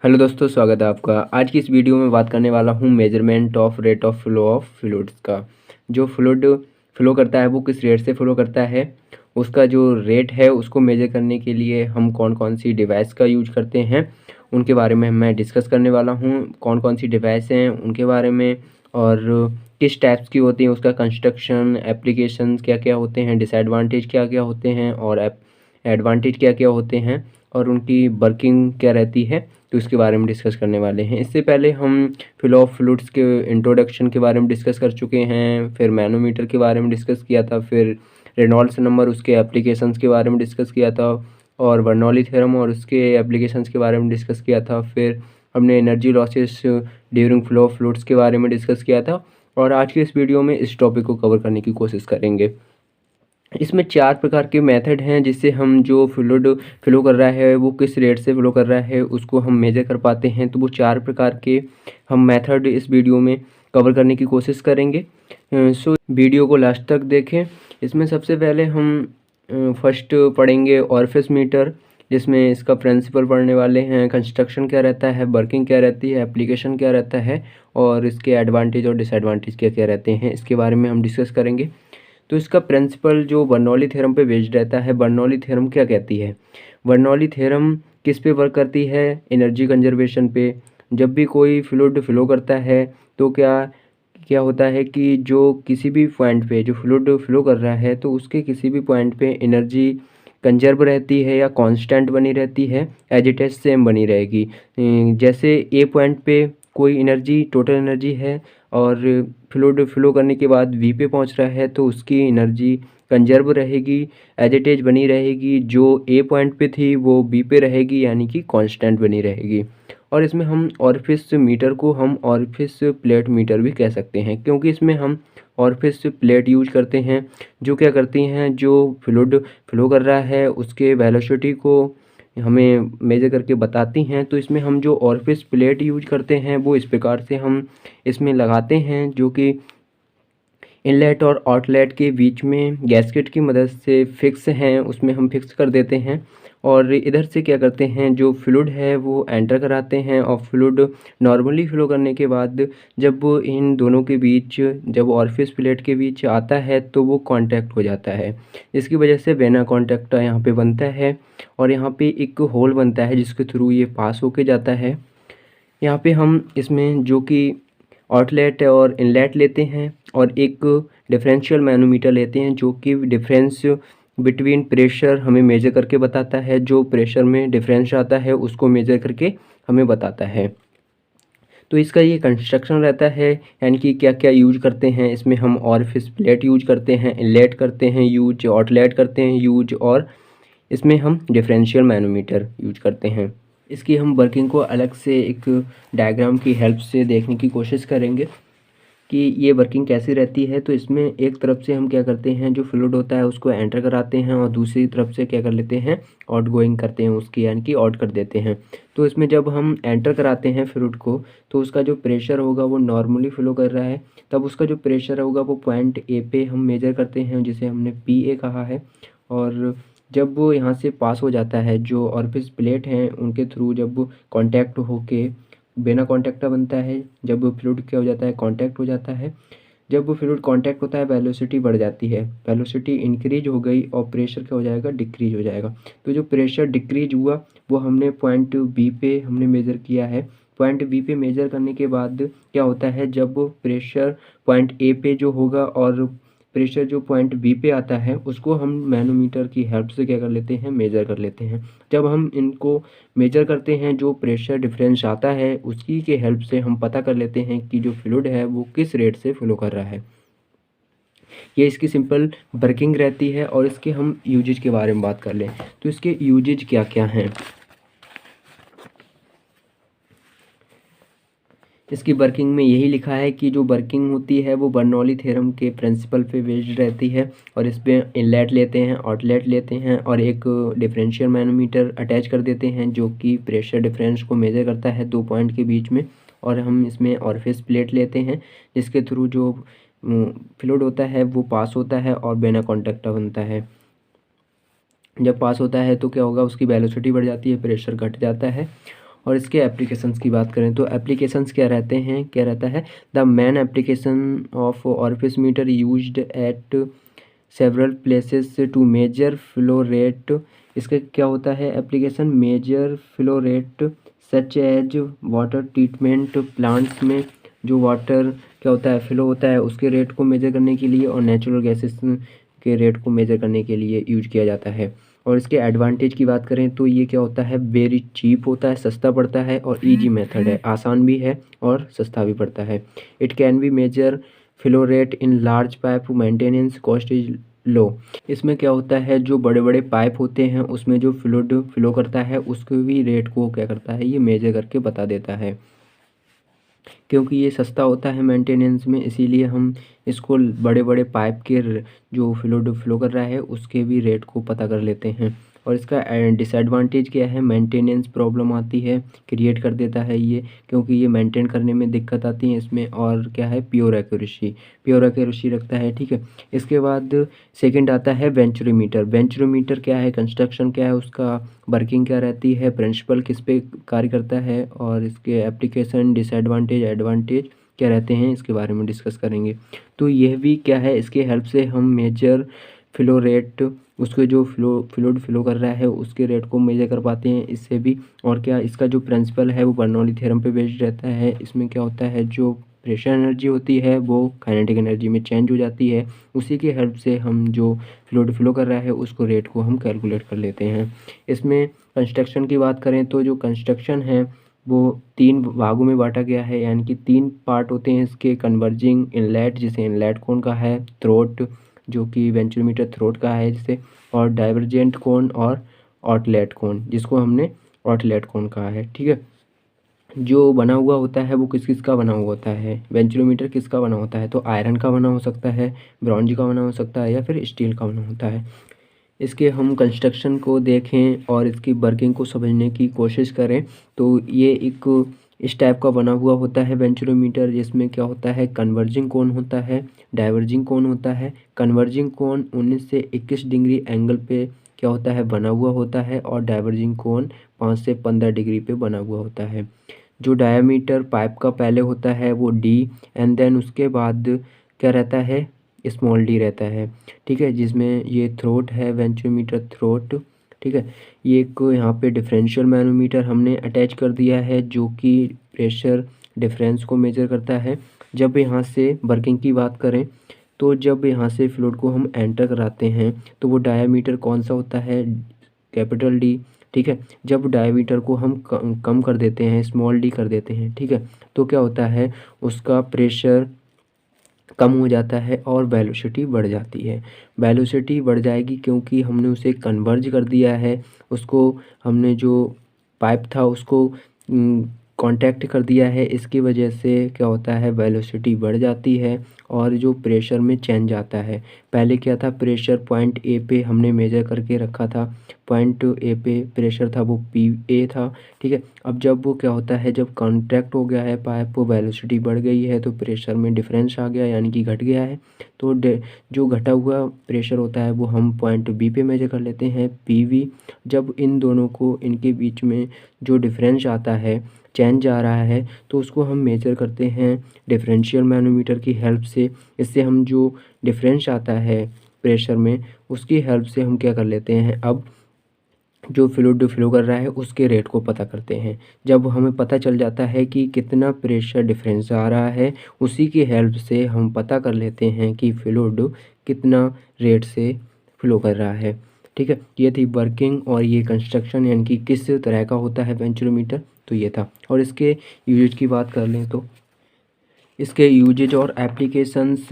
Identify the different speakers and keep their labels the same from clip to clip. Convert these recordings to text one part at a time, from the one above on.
Speaker 1: Hello दोस्तों, स्वागत है आपका। आज की इस वीडियो में बात करने वाला हूँ measurement of rate of flow of fluids का। जो फ्लूइड फ्लो करता है वो किस रेट से फ्लो करता है, उसका जो रेट है उसको मेजर करने के लिए हम कौन कौन सी डिवाइस का यूज करते हैं उनके बारे में मैं डिस्कस करने वाला हूँ। कौन कौन सी डिवाइस हैं उनके बारे में, और किस टाइप्स की होती हैं, उसका कंस्ट्रक्शन, एप्लीकेशन क्या क्या होते हैं, डिसएडवांटेज क्या क्या होते हैं और एडवांटेज क्या क्या होते हैं, और उनकी वर्किंग क्या रहती है, तो इसके बारे में डिस्कस करने वाले हैं। इससे पहले हम फ्लो ऑफ फ्लूइड्स के इंट्रोडक्शन के बारे में डिस्कस कर चुके हैं, फिर मैनोमीटर के बारे में डिस्कस किया था, फिर रेनॉल्ड्स नंबर उसके एप्लीकेशंस के बारे में डिस्कस किया था, और बर्नौली थ्योरम और उसके एप्लीकेशंस के बारे में डिस्कस किया था। फिर हमने energy losses during flow of fluids के बारे में डिस्कस किया था, और आज के इस वीडियो में इस टॉपिक को कवर करने की कोशिश करेंगे। इसमें 4 प्रकार के मेथड हैं जिससे हम जो फ्लूइड फ्लो कर रहा है वो किस रेट से फ्लो कर रहा है उसको हम मेजर कर पाते हैं। तो वो 4 प्रकार के हम मेथड इस वीडियो में कवर करने की कोशिश करेंगे। सो वीडियो को लास्ट तक देखें। इसमें सबसे पहले हम फर्स्ट पढ़ेंगे ऑरिफिस मीटर, जिसमें इसका प्रिंसिपल पढ़ने वाले हैं, कंस्ट्रक्शन क्या रहता है, वर्किंग क्या रहती है, एप्लीकेशन क्या रहता है, और इसके एडवांटेज और डिसएडवांटेज क्या क्या रहते हैं, इसके बारे में हम डिस्कस करेंगे। तो इसका प्रिंसिपल जो बर्नौली थ्योरम पे बेस्ड रहता है। बर्नौली थ्योरम क्या कहती है? बर्नौली थ्योरम किस पे वर्क करती है? एनर्जी कंजर्वेशन पे। जब भी कोई फ्लूइड फ्लो करता है तो क्या क्या होता है कि जो किसी भी पॉइंट पे जो फ्लूइड फ्लो कर रहा है तो उसके किसी भी पॉइंट पे एनर्जी कंजर्व रहती है या कांस्टेंट बनी रहती है, एज इट इज सेम बनी रहेगी। जैसे ए पॉइंट पे कोई एनर्जी, टोटल एनर्जी है, और फ्लूइड फ्लो करने के बाद वी पे पहुंच रहा है तो उसकी एनर्जी कंजर्व रहेगी, एज इट इज बनी रहेगी। जो ए पॉइंट पे थी वो बी पे रहेगी, यानी कि कांस्टेंट बनी रहेगी। और इसमें हम ऑरिफिस मीटर को हम ऑरिफिस प्लेट मीटर भी कह सकते हैं, क्योंकि इसमें हम ऑरिफिस प्लेट यूज करते हैं जो क्या करती हैं, जो फ्लूइड फ्लो कर रहा है उसके वेलोसिटी को हमें मेजर करके बताती हैं। तो इसमें हम जो ऑरिफिस प्लेट यूज करते हैं वो इस प्रकार से हम इसमें लगाते हैं, जो कि इनलेट और आउटलेट के बीच में गैस्केट की मदद से फिक्स हैं, उसमें हम फिक्स कर देते हैं। और इधर से क्या करते हैं, जो फ्लूइड है वो एंटर कराते हैं, और फ्लूइड नॉर्मली फ्लो करने के बाद जब वो इन दोनों के बीच, जब ऑरिफिस प्लेट के बीच आता है तो वो कांटेक्ट हो जाता है। इसकी वजह से वेना कांटेक्ट यहाँ पे बनता है, और यहाँ पे एक होल बनता है जिसके थ्रू ये पास होके जाता है। यहाँ पे हम इसमें जो कि आउटलेट और इनलेट लेते हैं, और एक डिफरेंशियल मैनोमीटर लेते हैं जो कि डिफरेंस बिटवीन प्रेशर हमें मेजर करके बताता है। जो प्रेशर में डिफरेंस आता है उसको मेजर करके हमें बताता है। तो इसका ये कंस्ट्रक्शन रहता है, यानी कि क्या क्या यूज करते हैं। इसमें हम ऑरिफिस प्लेट यूज करते हैं, इनलेट करते हैं यूज, आउटलेट करते हैं यूज, और इसमें हम डिफरेंशियल मैनोमीटर यूज करते हैं। इसकी हम वर्किंग को अलग से एक डायग्राम की हेल्प से देखने की कोशिश करेंगे कि ये वर्किंग कैसी रहती है। तो इसमें एक तरफ से हम क्या करते हैं, जो फ्लूइड होता है उसको एंटर कराते हैं, और दूसरी तरफ से क्या कर लेते हैं, आउट गोइंग करते हैं उसकी, यानी कि आउट कर देते हैं। तो इसमें जब हम एंटर कराते हैं फ्लूइड को तो उसका जो प्रेशर होगा वो नॉर्मली फ्लो कर रहा है, तब उसका जो प्रेशर होगा वो पॉइंट ए पे हम मेजर करते हैं, जिसे हमने पी ए कहा है। और जब वो यहाँ से पास हो जाता है, जो ऑरिफिस प्लेट हैं उनके थ्रू जब कांटेक्ट होके बिना कांटेक्ट बनता है, जब फ्लूइड क्या हो जाता है, कांटेक्ट हो जाता है। जब वो फ्लूइड कांटेक्ट होता है वेलोसिटी बढ़ जाती है, वेलोसिटी इंक्रीज हो गई और प्रेशर क्या हो जाएगा, डिक्रीज हो जाएगा। तो जो प्रेशर डिक्रीज हुआ वो हमने पॉइंट बी पे हमने मेज़र किया है। पॉइंट बी पे मेज़र करने के बाद क्या होता है, जब प्रेशर पॉइंट ए पे जो होगा और प्रेशर जो पॉइंट बी पे आता है उसको हम मैनोमीटर की हेल्प से क्या कर लेते हैं, मेज़र कर लेते हैं। जब हम इनको मेजर करते हैं, जो प्रेशर डिफरेंस आता है उसकी के हेल्प से हम पता कर लेते हैं कि जो फ्लूइड है वो किस रेट से फ्लो कर रहा है। ये इसकी सिंपल वर्किंग रहती है। और इसके हम यूजेज के बारे में बात कर लें तो इसके यूजेज क्या क्या हैं। इसकी वर्किंग में यही लिखा है कि जो वर्किंग होती है वो बर्नौली थ्योरम के प्रिंसिपल पे बेस्ड रहती है, और इस पे इनलेट लेते हैं, आउटलेट लेते हैं, और एक डिफरेंशियल मैनोमीटर अटैच कर देते हैं जो कि प्रेशर डिफरेंस को मेजर करता है दो पॉइंट के बीच में। और हम इसमें ऑरिफिस प्लेट लेते हैं जिसके थ्रू जो फ्लूइड होता है वो पास होता है और बिना कॉन्टैक्ट बनता है। जब पास होता है तो क्या होगा, उसकी वेलोसिटी बढ़ जाती है, प्रेशर घट जाता है। और इसके एप्लीकेशंस की बात करें तो एप्लीकेशंस क्या रहता है the main application of orifice meter used at several places to measure flow rate. इसका क्या होता है application, measure flow rate such as water treatment plants में जो वाटर क्या होता है फ्लो होता है उसके रेट को मेजर करने के लिए और नेचुरल गैसेस के रेट को मेजर करने के लिए यूज किया जाता है। और इसके एडवांटेज की बात करें तो ये क्या होता है वेरी चीप होता है, सस्ता पड़ता है और इजी मेथड है, आसान भी है और सस्ता भी पड़ता है। It can be measure flow rate in large pipe, maintenance cost is low. इसमें क्या होता है जो बड़े बड़े पाइप होते हैं उसमें जो फ्लूइड फ्लो करता है उसके भी रेट को क्या करता है ये मेजर करके बता देता है। क्योंकि ये सस्ता होता है मेंटेनेंस में इसीलिए हम इसको बड़े बड़े पाइप के जो फ्लूइड फ्लो कर रहा है उसके भी रेट को पता कर लेते हैं। और इसका डिसएडवांटेज क्या है, मेंटेनेंस प्रॉब्लम आती है, क्रिएट कर देता है ये, क्योंकि ये मेंटेन करने में दिक्कत आती है इसमें। और क्या है प्योर एक्यूरेसी रखता है, ठीक है। इसके बाद सेकंड आता है वेंचुरीमीटर। वेंचुरीमीटर क्या है, कंस्ट्रक्शन क्या है उसका, वर्किंग क्या रहती है, प्रिंसिपल किस पे कार्य करता है और इसके एप्लीकेशन डिसएडवांटेज एडवांटेज क्या रहते हैं इसके बारे में डिस्कस करेंगे। तो यह भी क्या है इसके हेल्प से हम मेजर फ्लो रेट, उसके जो फ्लूइड फ्लो कर रहा है उसके रेट को मेजर कर पाते हैं इससे भी। और क्या इसका जो प्रिंसिपल है वो बर्नौली थ्योरम पे बेस्ड रहता है। इसमें क्या होता है जो प्रेशर एनर्जी होती है वो काइनेटिक एनर्जी में चेंज हो जाती है, उसी की हेल्प से हम जो फ्लूइड फ्लो कर रहा है उसको रेट को हम कैलकुलेट कर लेते हैं। इसमें कंस्ट्रक्शन की बात करें तो जो कंस्ट्रक्शन है वो 3 भागों में बांटा गया है, यानी कि 3 पार्ट होते हैं इसके। कन्वर्जिंग इनलेट जिसे इनलेट कोन का है, थ्रोट जो कि वेंचुरीमीटर थ्रोट का है जिसे, और डाइवर्जेंट कोन और आउटलेट कोन जिसको हमने आउटलेट कोन कहा है, ठीक है। जो बना हुआ होता है वो किस किस का बना हुआ होता है, वेंचुरीमीटर किसका बना होता है तो आयरन का बना हो सकता है, ब्रॉन्ज का बना हो सकता है या फिर स्टील का बना होता है। इसके हम कंस्ट्रक्शन को देखें और इसकी वर्किंग को समझने की कोशिश करें तो ये एक इस टाइप का बना हुआ होता है वेंचुरोमीटर, जिसमें क्या होता है कन्वर्जिंग कोन होता है, डाइवर्जिंग कोन होता है। कन्वर्जिंग कोन 19 से 21 डिग्री एंगल पे क्या होता है बना हुआ होता है और डाइवर्जिंग कोन 5 से 15 डिग्री पे बना हुआ होता है। जो डायामीटर पाइप का पहले होता है वो डी एंड देन उसके बाद क्या रहता है स्मॉल डी रहता है, ठीक है। जिसमें ये थ्रोट है वेंचुरोमीटर थ्रोट, ठीक है। ये एक यहाँ पे डिफरेंशियल मैनोमीटर हमने अटैच कर दिया है जो कि प्रेशर डिफरेंस को मेजर करता है। जब यहाँ से वर्किंग की बात करें तो जब यहाँ से फ्लूइड को हम एंटर कराते हैं तो वो डायामीटर कौन सा होता है कैपिटल डी, ठीक है। जब डायामीटर को हम कम कर देते हैं स्मॉल डी कर देते हैं, ठीक है, तो क्या होता है उसका प्रेशर कम हो जाता है और वेलोसिटी बढ़ जाती है। वेलोसिटी बढ़ जाएगी क्योंकि हमने उसे कन्वर्ज कर दिया है, उसको हमने जो पाइप था उसको कांटेक्ट कर दिया है, इसकी वजह से क्या होता है वेलोसिटी बढ़ जाती है और जो प्रेशर में चेंज आता है। पहले क्या था प्रेशर पॉइंट ए पे हमने मेजर करके रखा था, पॉइंट ए पे प्रेशर था वो पी ए था, ठीक है। अब जब वो क्या होता है जब कॉन्ट्रैक्ट हो गया है पाइप, वेलोसिटी बढ़ गई है तो प्रेशर में डिफरेंस आ गया यानी कि घट गया है। तो जो घटा हुआ प्रेशर होता है वो हम पॉइंट बी पे मेजर कर लेते हैं पी वी। जब इन दोनों को इनके बीच में जो डिफरेंस आता है चेंज आ रहा है तो उसको हम मेजर करते हैं डिफरेंशियल मैनोमीटर की हेल्प से। इससे हम जो डिफरेंस आता है प्रेशर में उसकी हेल्प से हम क्या कर लेते हैं अब जो फ्लूइड फ्लो कर रहा है उसके रेट को पता करते हैं। जब हमें पता चल जाता है कि कितना प्रेशर डिफरेंस आ रहा है उसी की हेल्प से हम पता कर लेते हैं कि फ्लूइड कितना रेट से फ्लो कर रहा है, ठीक है। ये थी वर्किंग और ये कंस्ट्रक्शन यानी कि किस तरह का होता है वेंचुरोमीटर, तो ये था। और इसके यूजेज की बात कर लें तो इसके यूजेज और एप्लीकेशंस,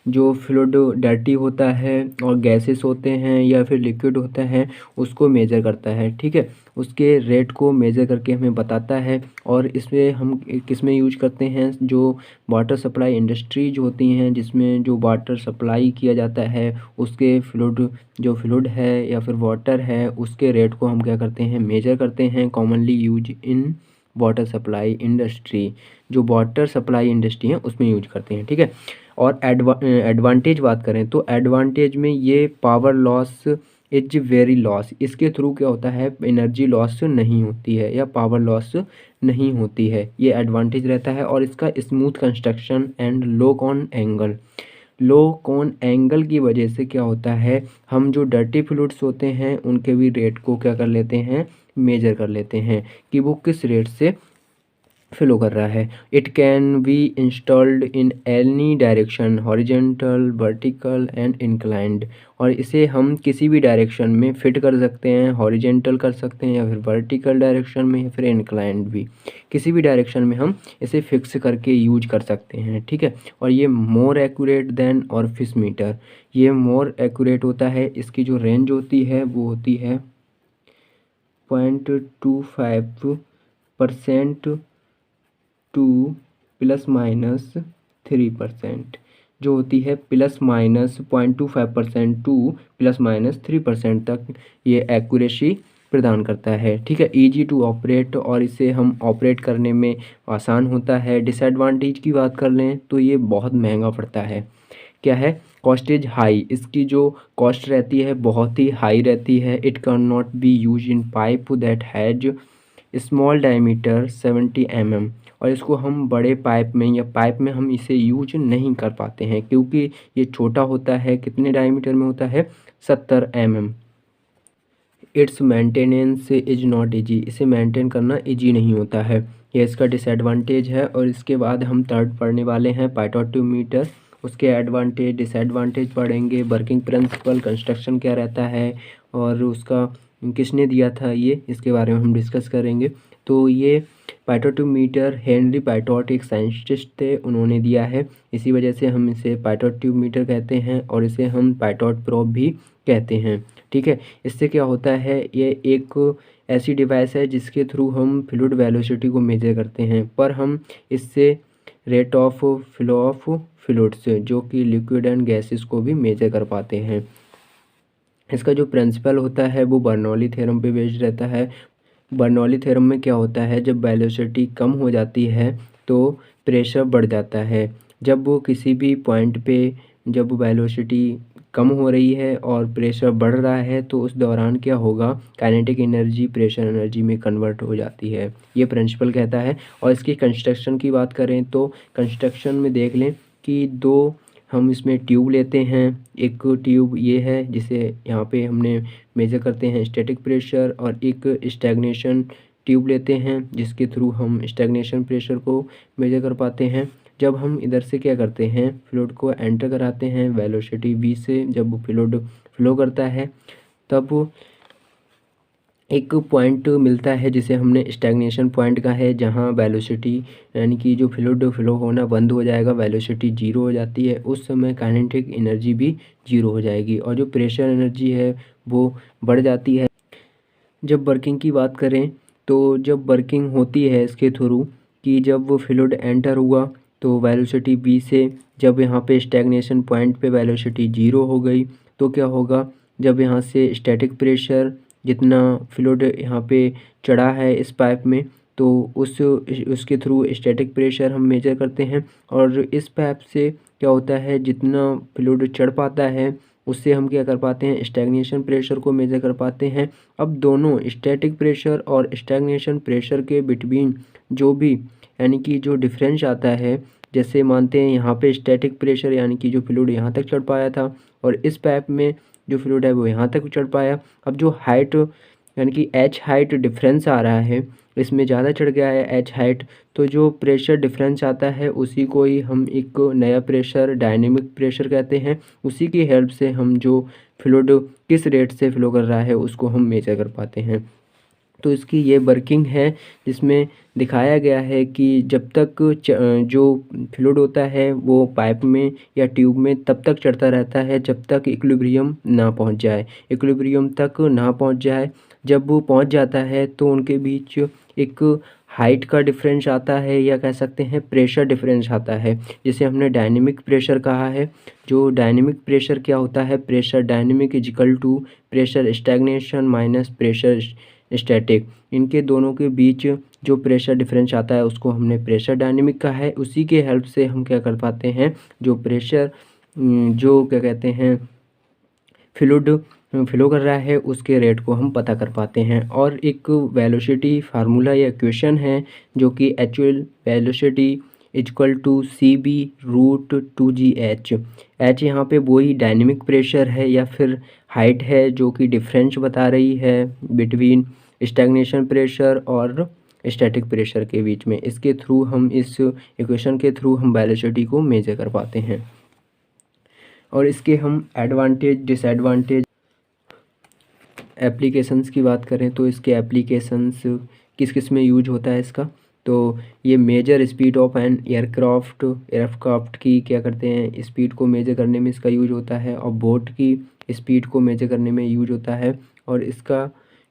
Speaker 1: जो फ्लूइड डर्टी होता है और गैसेस होते हैं या फिर लिक्विड होता है उसको मेजर करता है, ठीक है। उसके रेट को मेजर करके हमें बताता है। और इसमें हम किस में यूज करते हैं जो वाटर सप्लाई इंडस्ट्रीज होती हैं जिसमें जो वाटर सप्लाई किया जाता है उसके फ्लूइड जो फ्लूइड है या फिर वाटर है उसके रेट को हम क्या करते हैं मेजर करते हैं। Commonly use in water supply industry, जो वाटर सप्लाई इंडस्ट्री है उसमें यूज करते हैं, ठीक है। और एडवांटेज बात करें तो एडवांटेज में ये power loss is very loss. इसके थ्रू क्या होता है, एनर्जी लॉस नहीं होती है या पावर लॉस नहीं होती है, ये एडवांटेज रहता है। और इसका smooth construction and low cone angle, low cone angle की वजह से क्या होता है, हम जो डर्टी फ्लूइड्स होते हैं उनके भी रेट को क्या कर लेते हैं, मेजर कर लेते हैं कि वो किस रेट से फ्लो कर रहा है। It can be installed in any direction, horizontal, vertical and inclined. और इसे हम किसी भी डायरेक्शन में फिट कर सकते हैं, हॉरिजेंटल कर सकते हैं या फिर वर्टिकल डायरेक्शन में या फिर इंक्लाइंड भी, किसी भी डायरेक्शन में हम इसे फिक्स करके यूज कर सकते हैं, ठीक है। और ये more accurate than orifice meter, ये मोर एक्यूरेट होता है। इसकी जो रेंज होती है वो होती है 0.25% टू ±3%, जो होती है ±0.25% टू ±3% तक ये एक्यूरेसी प्रदान करता है, ठीक है। ईजी टू ऑपरेट, और इसे हम ऑपरेट करने में आसान होता है। डिसएडवांटेज की बात कर लें तो ये बहुत महंगा पड़ता है। क्या है, कॉस्टेज हाई, इसकी जो कॉस्ट रहती है बहुत ही हाई रहती है। It can not be use in pipe that has small diameter 70 mm, और इसको हम बड़े पाइप में या पाइप में हम इसे यूज नहीं कर पाते हैं क्योंकि ये छोटा होता है। कितने डायमीटर में होता है, 70 mm। It's maintenance is not easy, इसे मेंटेन करना ईजी नहीं होता है, यह इसका डिसएडवांटेज है। और इसके बाद हम थर्ड पढ़ने वाले हैं पाइटोमीटर, उसके एडवांटेज डिसएडवांटेज पढ़ेंगे। वर्किंग प्रिंसिपल, कंस्ट्रक्शन क्या रहता है और उसका किसने दिया था, ये इसके बारे में हम डिस्कस करेंगे। तो ये पाइटोमीटर हेनरी पाइटोट एक साइंटिस्ट थे, उन्होंने दिया है, इसी वजह से हम इसे पाइटोमीटर कहते हैं और इसे हम पाइटोट प्रोब भी कहते हैं, ठीक है। इससे क्या होता है, ये एक ऐसी डिवाइस है जिसके थ्रू हम फ्लूइड वेलोसिटी को मेजर करते हैं, पर हम इससे rate of flow of fluids जो कि लिक्विड एंड गैसेस को भी मेजर कर पाते हैं। इसका जो प्रिंसिपल होता है वो बर्नौली थ्योरम पे बेस्ड रहता है। बर्नौली थ्योरम में क्या होता है, जब वेलोसिटी कम हो जाती है तो प्रेशर बढ़ जाता है। जब वो किसी भी पॉइंट पे जब वेलोसिटी कम हो रही है और प्रेशर बढ़ रहा है तो उस दौरान क्या होगा, काइनेटिक एनर्जी प्रेशर एनर्जी में कन्वर्ट हो जाती है, ये प्रिंसिपल कहता है। और इसकी कंस्ट्रक्शन की बात करें तो कंस्ट्रक्शन में देख लें कि दो हम इसमें ट्यूब लेते हैं। एक ट्यूब ये है जिसे यहाँ पे हमने मेजर करते हैं स्टैटिक प्रेशर, और एक स्टैग्नेशन ट्यूब लेते हैं जिसके थ्रू हम स्टैग्नेशन प्रेशर को मेजर कर पाते हैं। जब हम इधर से क्या करते हैं, फ्लूइड को एंटर कराते हैं वेलोसिटी v से, जब फ्लूइड फ्लो करता है तब एक पॉइंट मिलता है जिसे हमने स्टैग्नेशन पॉइंट का है, जहाँ वेलोसिटी यानी कि जो फ्लूइड फ्लो होना बंद हो जाएगा, वेलोसिटी जीरो हो जाती है, उस समय काइनेटिक एनर्जी भी जीरो हो जाएगी और जो प्रेशर एनर्जी है वो बढ़ जाती है। जब वर्किंग की बात करें तो जब वर्किंग होती है इसके थ्रू कि जब वो फ्लूइड एंटर हुआ तो वेलोसिटी v से जब यहाँ पे स्टैग्नेशन पॉइंट पे वेलोसिटी जीरो हो गई तो क्या होगा, जब यहाँ से स्टैटिक प्रेशर जितना फ्लूइड यहाँ पे चढ़ा है इस पाइप में तो उसके थ्रू स्टैटिक प्रेशर हम मेजर करते हैं। और इस पाइप से क्या होता है, जितना फ्लूइड चढ़ पाता है उससे हम क्या कर पाते हैं, स्टैग्नेशन प्रेशर को मेजर कर पाते हैं। अब दोनों स्टैटिक प्रेशर और स्टैग्नेशन प्रेशर के बिटवीन जो भी यानी कि जो डिफरेंस आता है, जैसे मानते हैं यहाँ पे स्टैटिक प्रेशर यानी कि जो फ्लूइड यहाँ तक चढ़ पाया था और इस पाइप में जो फ्लूइड है वो यहाँ तक चढ़ पाया। अब जो हाइट यानी कि एच हाइट डिफरेंस आ रहा है, इसमें ज़्यादा चढ़ गया है एच हाइट, तो जो प्रेशर डिफरेंस आता है उसी को ही हम एक नया प्रेशर डायनेमिक प्रेशर कहते हैं। उसी की हेल्प से हम जो फ्लूइड किस रेट से फ्लो कर रहा है उसको हम मेजर कर पाते हैं। तो इसकी ये वर्किंग है जिसमें दिखाया गया है कि जब तक जो फ्लूइड होता है वो पाइप में या ट्यूब में तब तक चढ़ता रहता है जब तक इक्विलिब्रियम ना पहुंच जाए, इक्विलिब्रियम तक ना पहुंच जाए। जब वो पहुंच जाता है तो उनके बीच एक हाइट का डिफरेंस आता है या कह सकते हैं प्रेशर डिफरेंस आता है, जिसे हमने डायनेमिक प्रेशर कहा है। जो डायनेमिक प्रेशर क्या होता है, pressure dynamic is equal to pressure stagnation minus pressure static, इनके दोनों के बीच जो प्रेशर डिफरेंस आता है उसको हमने प्रेशर डायनेमिक कहा है। उसी के हेल्प से हम क्या कर पाते हैं, जो प्रेशर जो क्या कहते हैं फ्लूइड फ्लो कर रहा है उसके रेट को हम पता कर पाते हैं। और एक वेलोसिटी फार्मूला या इक्वेशन है जो कि actual velocity equal to C B root two G H. H यहाँ पे वही डायनेमिक प्रेशर है या फिर हाइट है जो कि डिफरेंस बता रही है बिटवीन स्टैग्नेशन प्रेशर और स्टैटिक प्रेशर के बीच में। इसके थ्रू हम इस इक्वेशन के थ्रू हम वेलोसिटी को मेजर कर पाते हैं। और इसके हम एडवांटेज डिसएडवांटेज एप्लीकेशंस की बात करें तो इसके एप्लीकेशंस किस किस में यूज होता है इसका, तो ये measure speed of an aircraft की क्या करते हैं स्पीड को मेजर करने में इसका यूज होता है। और बोट की स्पीड को मेजर करने में यूज होता है। और इसका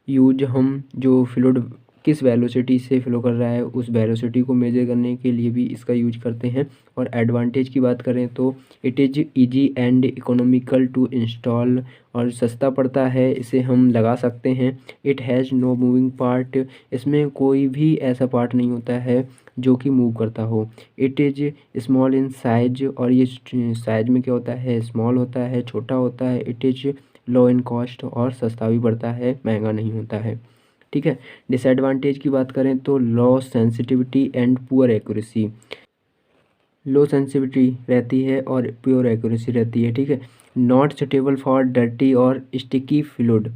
Speaker 1: यूज हम जो फ्लूइड किस वेलोसिटी से फ्लो कर रहा है उस वेलोसिटी को मेजर करने के लिए भी इसका यूज करते हैं। और एडवांटेज की बात करें तो it is easy and economical to install, और सस्ता पड़ता है, इसे हम लगा सकते हैं। It has no moving part, इसमें कोई भी ऐसा पार्ट नहीं होता है जो कि मूव करता हो। It is small in size, और ये साइज में क्या होता है स्मॉल होता है, छोटा होता है। It is low in cost, और सस्ता भी पड़ता है, महंगा नहीं होता है। ठीक है। डिसएडवांटेज की बात करें तो low sensitivity and poor accuracy, low sensitivity रहती है और प्योर एक्यूरेसी रहती है। ठीक है। नॉट सुटेबल फॉर डर्टी और sticky fluid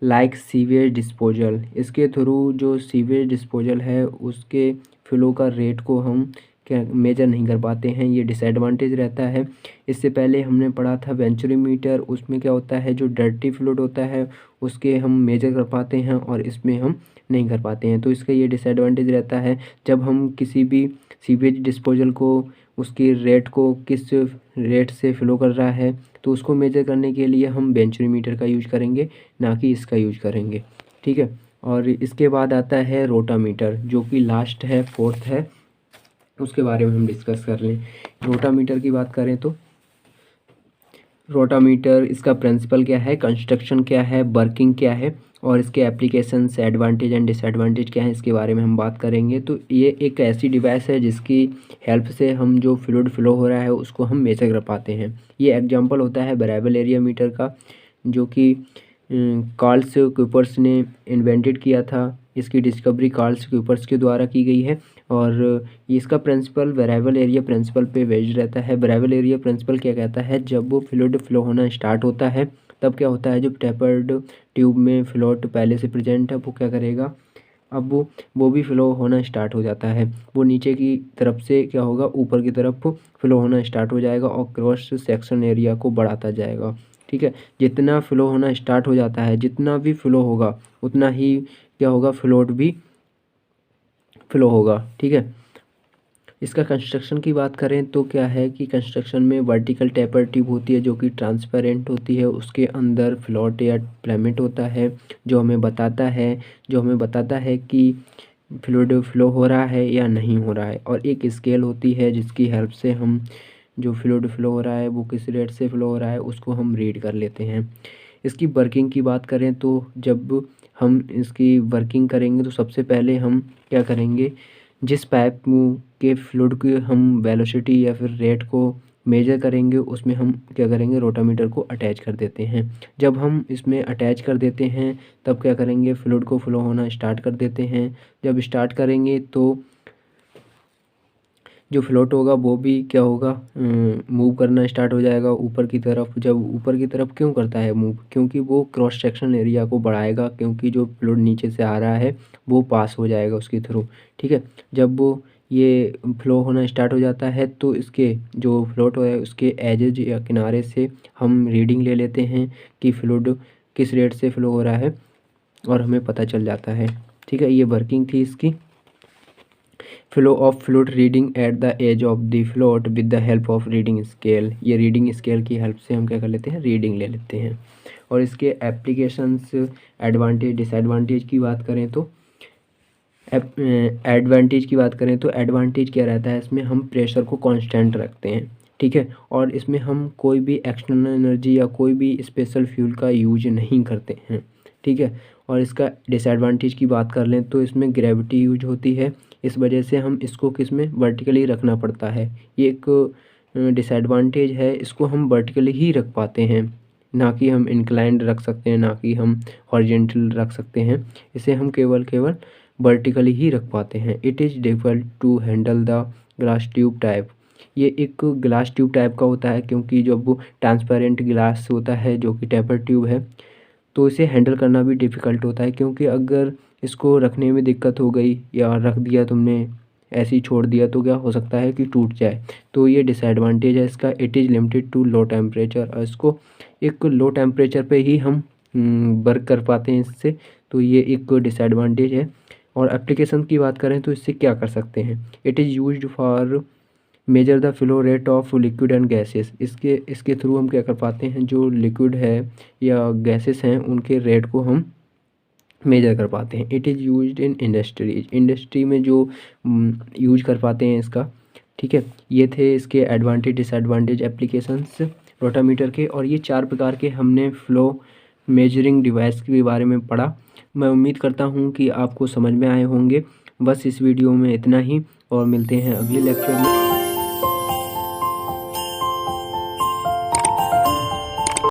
Speaker 1: like sewage disposal, इसके थ्रू जो सीवेज डिस्पोजल है उसके फ्लो का रेट को हम क्या मेजर नहीं कर पाते हैं, ये डिसएडवांटेज रहता है। इससे पहले हमने पढ़ा था वेंचुरीमीटर, उसमें क्या होता है जो डर्टी फ्लूइड होता है उसके हम मेजर कर पाते हैं और इसमें हम नहीं कर पाते हैं, तो इसका ये डिसएडवांटेज रहता है। जब हम किसी भी सीवेज डिस्पोजल को उसकी रेट को किस रेट से फ्लो कर रहा है तो उसको मेजर करने के लिए हम वेंचुरीमीटर का यूज करेंगे, ना कि इसका यूज करेंगे। ठीक है। और इसके बाद आता है रोटामीटर जो कि लास्ट है, फोर्थ है, उसके बारे में हम डिस्कस कर लें। रोटामीटर की बात करें तो रोटामीटर इसका प्रिंसिपल क्या है, कंस्ट्रक्शन क्या है, वर्किंग क्या है, और इसके एप्लीकेशंस एडवांटेज एंड डिसएडवांटेज क्या है इसके बारे में हम बात करेंगे। तो ये एक ऐसी डिवाइस है जिसकी हेल्प से हम जो फ्लूइड फ्लो हो रहा है उसको हम मेजर कर पाते हैं। ये एग्जांपल होता है वेरिएबल एरिया मीटर का जो कि कार्ल्स क्यूपर्स ने इन्वेंटेड किया था। इसकी डिस्कवरी कार्ल्स क्यूपर्स के द्वारा की गई है। और इसका प्रिंसिपल वेरिएबल एरिया प्रिंसिपल पे बेस्ड रहता है। वेरिएबल एरिया प्रिंसिपल क्या कहता है, जब वो फ्लूइड फ्लो होना स्टार्ट होता है तब क्या होता है, जो टेपर्ड ट्यूब में फ्लूइड पहले से प्रेजेंट है वो क्या करेगा, अब वो भी फ्लो होना स्टार्ट हो जाता है। वो नीचे की तरफ से क्या होगा, ऊपर की तरफ फ्लो होना स्टार्ट हो जाएगा और क्रॉस सेक्शन एरिया को बढ़ाता जाएगा। ठीक है। जितना फ्लो होना स्टार्ट हो जाता है, जितना भी फ्लो होगा उतना ही क्या होगा, फ्लूइड भी फ्लो होगा। ठीक है। इसका कंस्ट्रक्शन की बात करें तो क्या है कि कंस्ट्रक्शन में वर्टिकल टेपर ट्यूब होती है जो कि ट्रांसपेरेंट होती है, उसके अंदर फ्लोट या प्लेमेट होता है जो हमें बताता है कि फ्लूइड फ्लो हो रहा है या नहीं हो रहा है। और एक स्केल होती है जिसकी हेल्प से हम जो फ्लूइड फ्लो हो रहा है वो किस रेट से फ्लो हो रहा है उसको हम रीड कर लेते हैं। इसकी वर्किंग की बात करें तो जब हम इसकी वर्किंग करेंगे तो सबसे पहले हम क्या करेंगे, जिस पाइप के फ्लूइड की हम वेलोसिटी या फिर रेट को मेजर करेंगे उसमें हम क्या करेंगे, रोटामीटर को अटैच कर देते हैं। जब हम इसमें अटैच कर देते हैं तब क्या करेंगे, फ्लूइड को फ्लो होना स्टार्ट कर देते हैं। जब स्टार्ट करेंगे तो जो फ्लोट होगा वो भी क्या होगा, मूव करना स्टार्ट हो जाएगा ऊपर की तरफ। जब ऊपर की तरफ क्यों करता है मूव, क्योंकि वो क्रॉस सेक्शन एरिया को बढ़ाएगा, क्योंकि जो फ्लूइड नीचे से आ रहा है वो पास हो जाएगा उसके थ्रू। ठीक है। जब वो ये फ्लो होना स्टार्ट हो जाता है तो इसके जो फ्लोट है उसके एजेज या किनारे से हम रीडिंग ले लेते हैं कि फ्लूइड किस रेट से फ्लो हो रहा है और हमें पता चल जाता है। ठीक है। ये वर्किंग थी इसकी। Flow of fluid reading at the edge of the float with the help of reading scale, ये रीडिंग स्केल की हेल्प से हम क्या कर लेते हैं, रीडिंग ले लेते हैं। और इसके एप्लीकेशंस एडवांटेज डिसएडवांटेज की बात करें तो एडवांटेज क्या रहता है, इसमें हम प्रेशर को कांस्टेंट रखते हैं। ठीक है। और इसमें हम कोई भी एक्सटर्नल एनर्जी या कोई भी स्पेशल फ्यूल का यूज नहीं करते हैं। ठीक है। और इसका डिसएडवांटेज की बात कर लें तो इसमें ग्रेविटी यूज होती है, इस वजह से हम इसको किस में वर्टिकली रखना पड़ता है। ये एक डिसएडवांटेज है, इसको हम वर्टिकली ही रख पाते हैं, ना कि हम इंक्लाइंड रख सकते हैं, ना कि हम हॉरिजेंटल रख सकते हैं। इसे हम केवल वर्टिकली ही रख पाते हैं। It is difficult to handle the glass tube type. ये एक ग्लास ट्यूब टाइप का होता है, क्योंकि जब वो ट्रांसपेरेंट ग्लास होता है जो कि टेपर ट्यूब है, तो इसे हैंडल करना भी डिफ़िकल्ट होता है, क्योंकि अगर इसको रखने में दिक्कत हो गई या रख दिया तुमने, ऐसे ही छोड़ दिया, तो क्या हो सकता है कि टूट जाए। तो ये डिसएडवांटेज है इसका। It is limited to low temperature, और इसको एक लो टेम्परेचर पे ही हम वर्क कर पाते हैं इससे। तो ये एक डिसएडवांटेज है। और एप्लीकेशन की बात करें तो इससे क्या कर सकते हैं। It is used for measure the flow rate of liquid and gases. इसके थ्रू हम क्या कर पाते हैं, जो लिक्विड है या गैसेस हैं उनके रेट को हम मेजर कर पाते हैं। It is used in industry में जो यूज कर पाते हैं इसका। ठीक है, ये थे इसके एडवांटेज डिसएडवांटेज एप्लीकेशंस रोटामीटर के। और ये 4 प्रकार के हमने फ्लो मेजरिंग डिवाइस के बारे में पढ़ा। मैं उम्मीद करता हूँ कि आपको समझ में आए होंगे। बस इस वीडियो में इतना ही, और मिलते हैं अगले लेक्चर में।